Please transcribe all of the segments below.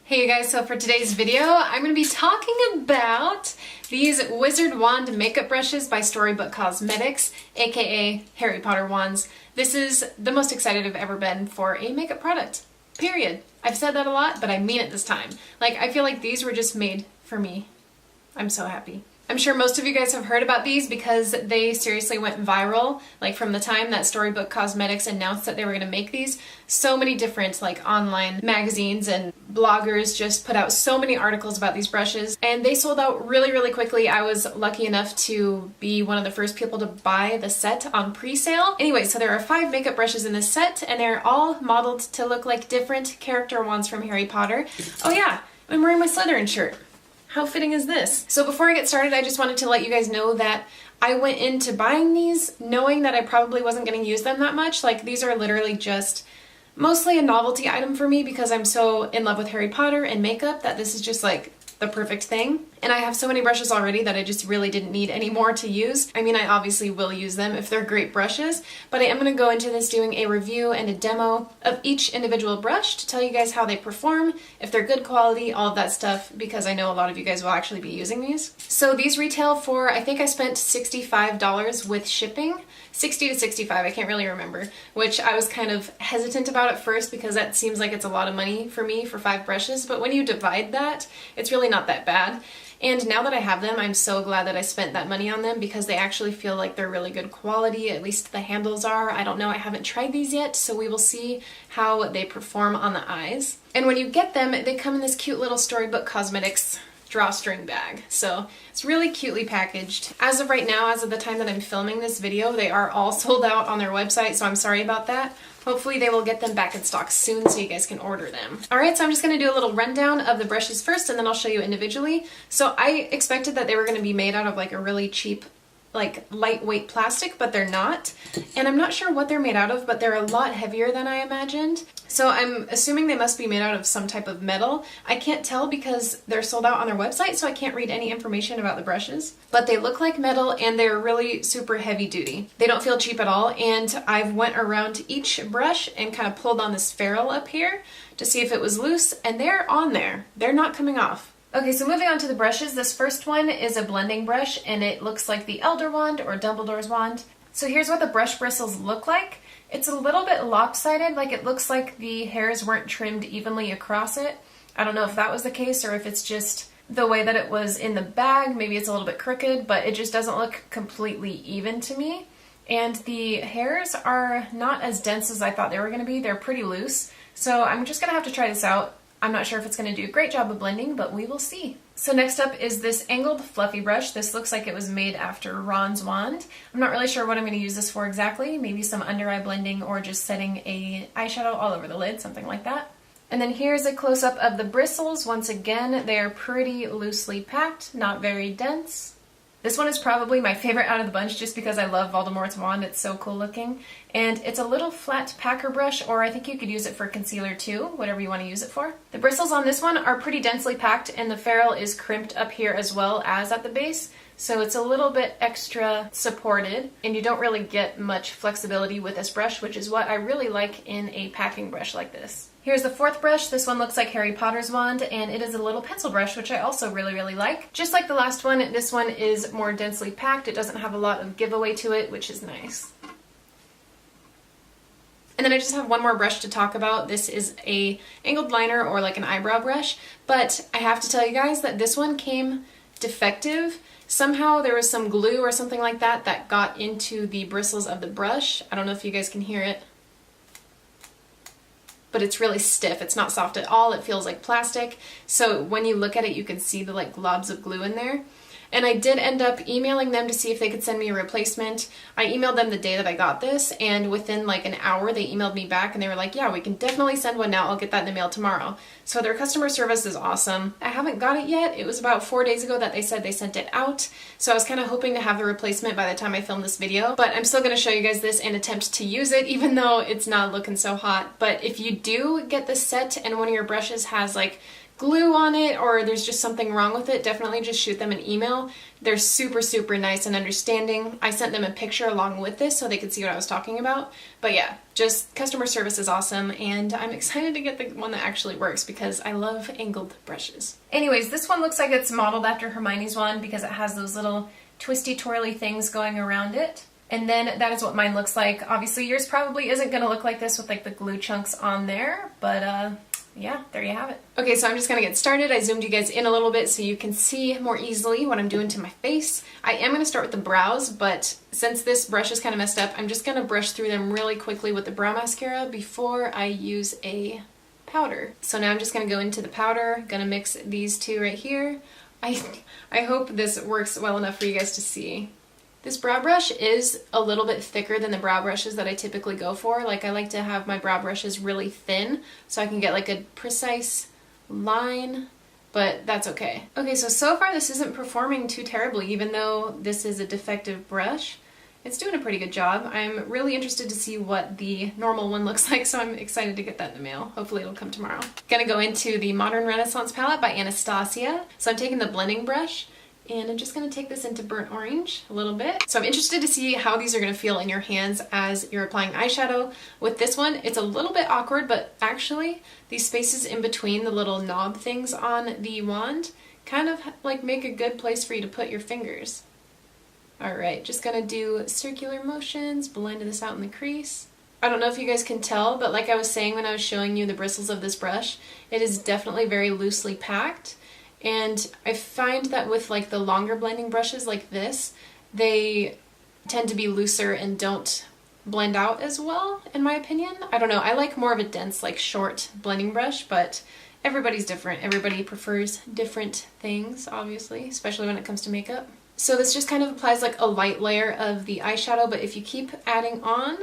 Hey you guys, so for today's video, I'm going to be talking about these Wizard Wand makeup brushes by Storybook Cosmetics, aka Harry Potter wands. This is the most excited I've ever been for a makeup product, period. I've said that a lot, but I mean it this time. Like, I feel like these were just made for me. I'm so happy. I'm sure most of you guys have heard about these because they seriously went viral, like from the time that Storybook Cosmetics announced that they were going to make these. So many different like online magazines and bloggers just put out so many articles about these brushes, and they sold out really, really quickly. I was lucky enough to be one of the first people to buy the set on pre-sale. Anyway, so there are 5 makeup brushes in this set, and they're all modeled to look like different character wands from Harry Potter. Oh yeah, I'm wearing my Slytherin shirt. How fitting is this? So before I get started, I just wanted to let you guys know that I went into buying these knowing that I probably wasn't going to use them that much. Like, these are literally just mostly a novelty item for me because I'm so in love with Harry Potter and makeup that this is just like the perfect thing. And I have so many brushes already that I just really didn't need any more to use. I mean, I obviously will use them if they're great brushes, but I am going to go into this doing a review and a demo of each individual brush to tell you guys how they perform, if they're good quality, all of that stuff, because I know a lot of you guys will actually be using these. So these retail for, I think I spent $65 with shipping. 60 to 65, I can't really remember, which I was kind of hesitant about at first because that seems like it's a lot of money for me for 5 brushes, but when you divide that, it's really not that bad. And now that I have them, I'm so glad that I spent that money on them because they actually feel like they're really good quality, at least the handles are. I don't know, I haven't tried these yet, so we will see how they perform on the eyes. And when you get them, they come in this cute little Storybook Cosmetics drawstring bag. So it's really cutely packaged. As of right now, as of the time that I'm filming this video, they are all sold out on their website, so I'm sorry about that. Hopefully they will get them back in stock soon so you guys can order them. Alright, so I'm just going to do a little rundown of the brushes first and then I'll show you individually. So I expected that they were going to be made out of like a really cheap, like lightweight plastic, but they're not. And I'm not sure what they're made out of, but they're a lot heavier than I imagined. So I'm assuming they must be made out of some type of metal. I can't tell because they're sold out on their website, so I can't read any information about the brushes. But they look like metal and they're really super heavy duty. They don't feel cheap at all, and I've went around each brush and kind of pulled on this ferrule up here to see if it was loose, and they're on there. They're not coming off. Okay, so moving on to the brushes, this first one is a blending brush and it looks like the Elder Wand or Dumbledore's wand. So here's what the brush bristles look like. It's a little bit lopsided, like it looks like the hairs weren't trimmed evenly across it. I don't know if that was the case or if it's just the way that it was in the bag. Maybe it's a little bit crooked, but it just doesn't look completely even to me. And the hairs are not as dense as I thought they were going to be. They're pretty loose. So I'm just going to have to try this out. I'm not sure if it's going to do a great job of blending, but we will see. So next up is this angled fluffy brush. This looks like it was made after Ron's wand. I'm not really sure what I'm going to use this for exactly. Maybe some under eye blending or just setting a eyeshadow all over the lid, something like that. And then here's a close-up of the bristles. Once again, they're pretty loosely packed, not very dense. This one is probably my favorite out of the bunch just because I love Voldemort's wand. It's so cool looking. And it's a little flat packer brush, or I think you could use it for concealer too, whatever you want to use it for. The bristles on this one are pretty densely packed and the ferrule is crimped up here as well as at the base. So it's a little bit extra supported and you don't really get much flexibility with this brush, which is what I really like in a packing brush like this. Here's the fourth brush. This one looks like Harry Potter's wand, and it is a little pencil brush, which I also really, really like. Just like the last one, this one is more densely packed. It doesn't have a lot of giveaway to it, which is nice. And then I just have one more brush to talk about. This is a angled liner or like an eyebrow brush, but I have to tell you guys that this one came defective. Somehow there was some glue or something like that that got into the bristles of the brush. I don't know if you guys can hear it, but it's really stiff. It's not soft at all. It feels like plastic. So when you look at it, you can see the like globs of glue in there. And I did end up emailing them to see if they could send me a replacement. I emailed them the day that I got this, and within like an hour they emailed me back and they were like, yeah, we can definitely send one now. I'll get that in the mail tomorrow. So their customer service is awesome. I haven't got it yet. It was about 4 days ago that they said they sent it out. So I was kind of hoping to have the replacement by the time I filmed this video, but I'm still going to show you guys this and attempt to use it even though it's not looking so hot. But if you do get this set and one of your brushes has like glue on it or there's just something wrong with it, definitely just shoot them an email. They're super, super nice and understanding. I sent them a picture along with this so they could see what I was talking about. But yeah, just customer service is awesome, and I'm excited to get the one that actually works because I love angled brushes. Anyways, this one looks like it's modeled after Hermione's one because it has those little twisty twirly things going around it. And then that is what mine looks like. Obviously yours probably isn't going to look like this with like the glue chunks on there, but yeah, there you have it. Okay, so I'm just gonna get started. I zoomed you guys in a little bit so you can see more easily what I'm doing to my face. I am gonna start with the brows, but since this brush is kind of messed up, I'm just gonna brush through them really quickly with the brow mascara before I use a powder. So now I'm just gonna go into the powder, gonna mix these two right here. I hope this works well enough for you guys to see. This brow brush is a little bit thicker than the brow brushes that I typically go for. Like, I like to have my brow brushes really thin so I can get like a precise line, but that's okay. Okay, so far this isn't performing too terribly, even though this is a defective brush. It's doing a pretty good job. I'm really interested to see what the normal one looks like, so I'm excited to get that in the mail. Hopefully it'll come tomorrow. Gonna go into the Modern Renaissance palette by Anastasia. So I'm taking the blending brush, and I'm just going to take this into burnt orange a little bit. So I'm interested to see how these are going to feel in your hands as you're applying eyeshadow. With this one, it's a little bit awkward, but actually these spaces in between the little knob things on the wand kind of like make a good place for you to put your fingers. Alright, just going to do circular motions, blend this out in the crease. I don't know if you guys can tell, but like I was saying when I was showing you the bristles of this brush, it is definitely very loosely packed. And I find that with like the longer blending brushes like this, they tend to be looser and don't blend out as well, in my opinion. I don't know, I like more of a dense, like short blending brush, but everybody's different. Everybody prefers different things, obviously, especially when it comes to makeup. So this just kind of applies like a light layer of the eyeshadow, but if you keep adding on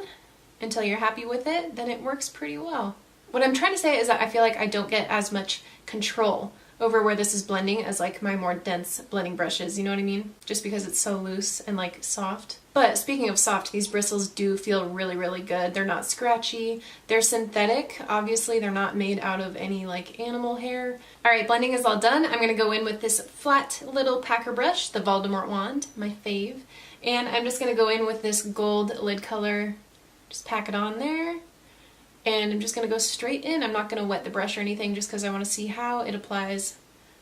until you're happy with it, then it works pretty well. What I'm trying to say is that I feel like I don't get as much control over where this is blending as like my more dense blending brushes, you know what I mean? Just because it's so loose and like soft. But speaking of soft, these bristles do feel really, really good. They're not scratchy. They're synthetic. Obviously, they're not made out of any like animal hair. All right, blending is all done. I'm gonna go in with this flat little packer brush, the Voldemort wand, my fave. And I'm just gonna go in with this gold lid color, just pack it on there. And I'm just going to go straight in. I'm not going to wet the brush or anything just because I want to see how it applies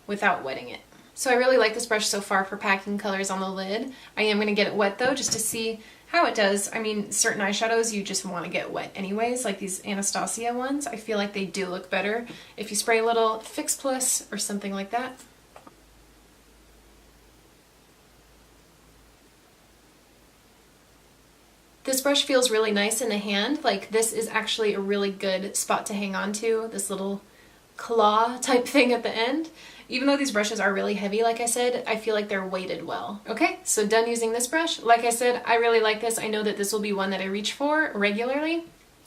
without wetting it. So I really like this brush so far for packing colors on the lid. I am going to get it wet though just to see how it does. I mean, certain eyeshadows you just want to get wet anyways, like these Anastasia ones. I feel like they do look better if you spray a little Fix Plus or something like that. This brush feels really nice in the hand. Like, this is actually a really good spot to hang on to, this little claw type thing at the end. Even though these brushes are really heavy, like I said, I feel like they're weighted well. Okay, so done using this brush. Like I said, I really like this. I know that this will be one that I reach for regularly.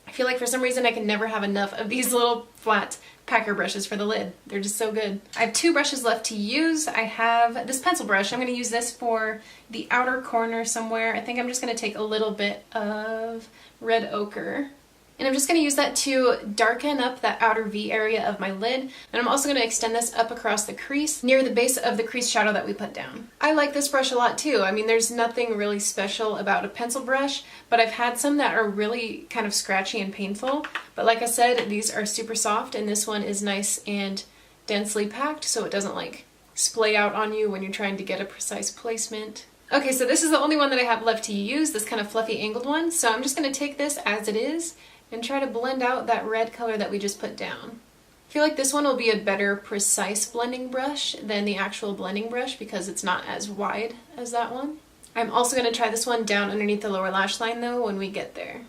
I feel like for some reason I can never have enough of these little flat packer brushes for the lid. They're just so good. I have two brushes left to use. I have this pencil brush. I'm going to use this for the outer corner somewhere. I think I'm just going to take a little bit of red ochre. And I'm just going to use that to darken up that outer V area of my lid. And I'm also going to extend this up across the crease near the base of the crease shadow that we put down. I like this brush a lot too. I mean, there's nothing really special about a pencil brush, but I've had some that are really kind of scratchy and painful. But like I said, these are super soft, and this one is nice and densely packed, so it doesn't like splay out on you when you're trying to get a precise placement. Okay, so this is the only one that I have left to use, this kind of fluffy angled one. So I'm just going to take this as it is and try to blend out that red color that we just put down. I feel like this one will be a better precise blending brush than the actual blending brush because it's not as wide as that one. I'm also going to try this one down underneath the lower lash line though when we get there.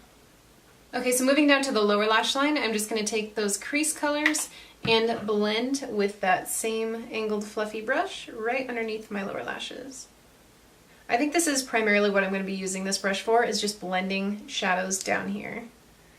Okay, so moving down to the lower lash line, I'm just going to take those crease colors and blend with that same angled fluffy brush right underneath my lower lashes. I think this is primarily what I'm going to be using this brush for, is just blending shadows down here.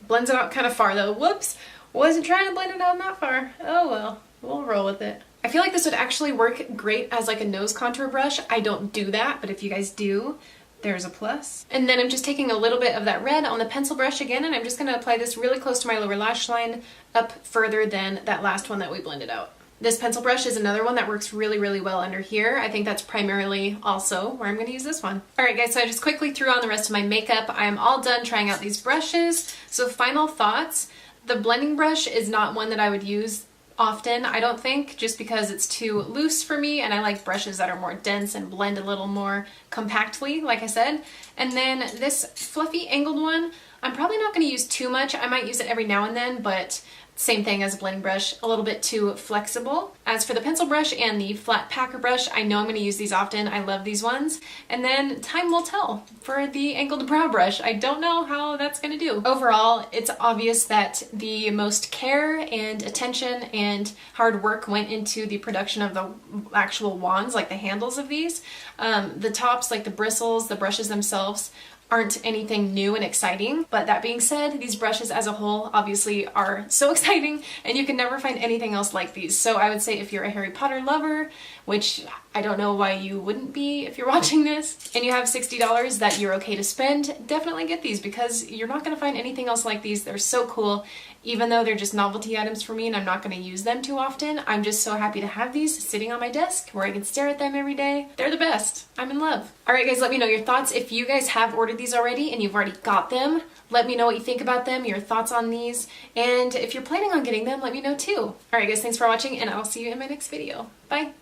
Blends it out kind of far though. Whoops! Wasn't trying to blend it out that far. Oh well, we'll roll with it. I feel like this would actually work great as like a nose contour brush. I don't do that, but if you guys do, there's a plus. And then I'm just taking a little bit of that red on the pencil brush again, and I'm just going to apply this really close to my lower lash line, up further than that last one that we blended out. This pencil brush is another one that works really, really well under here. I think that's primarily also where I'm going to use this one. Alright guys, so I just quickly threw on the rest of my makeup. I am all done trying out these brushes. So final thoughts. The blending brush is not one that I would use often, I don't think, just because it's too loose for me and I like brushes that are more dense and blend a little more compactly, like I said. And then this fluffy angled one, I'm probably not going to use too much. I might use it every now and then, but same thing as a blending brush, a little bit too flexible. As for the pencil brush and the flat packer brush, I know I'm going to use these often. I love these ones. And then time will tell for the angled brow brush. I don't know how that's going to do. Overall, it's obvious that the most care and attention and hard work went into the production of the actual wands, like the handles of these. The tops, like the bristles, the brushes themselves, aren't anything new and exciting. But that being said, these brushes as a whole obviously are so exciting and you can never find anything else like these. So I would say if you're a Harry Potter lover, which I don't know why you wouldn't be if you're watching this, and you have $60 that you're okay to spend, definitely get these because you're not going to find anything else like these. They're so cool. Even though they're just novelty items for me and I'm not going to use them too often, I'm just so happy to have these sitting on my desk where I can stare at them every day. They're the best. I'm in love. Alright guys, let me know your thoughts. If you guys have ordered these already and you've already got them, let me know what you think about them, your thoughts on these, and if you're planning on getting them, let me know too. Alright guys, thanks for watching and I'll see you in my next video. Bye!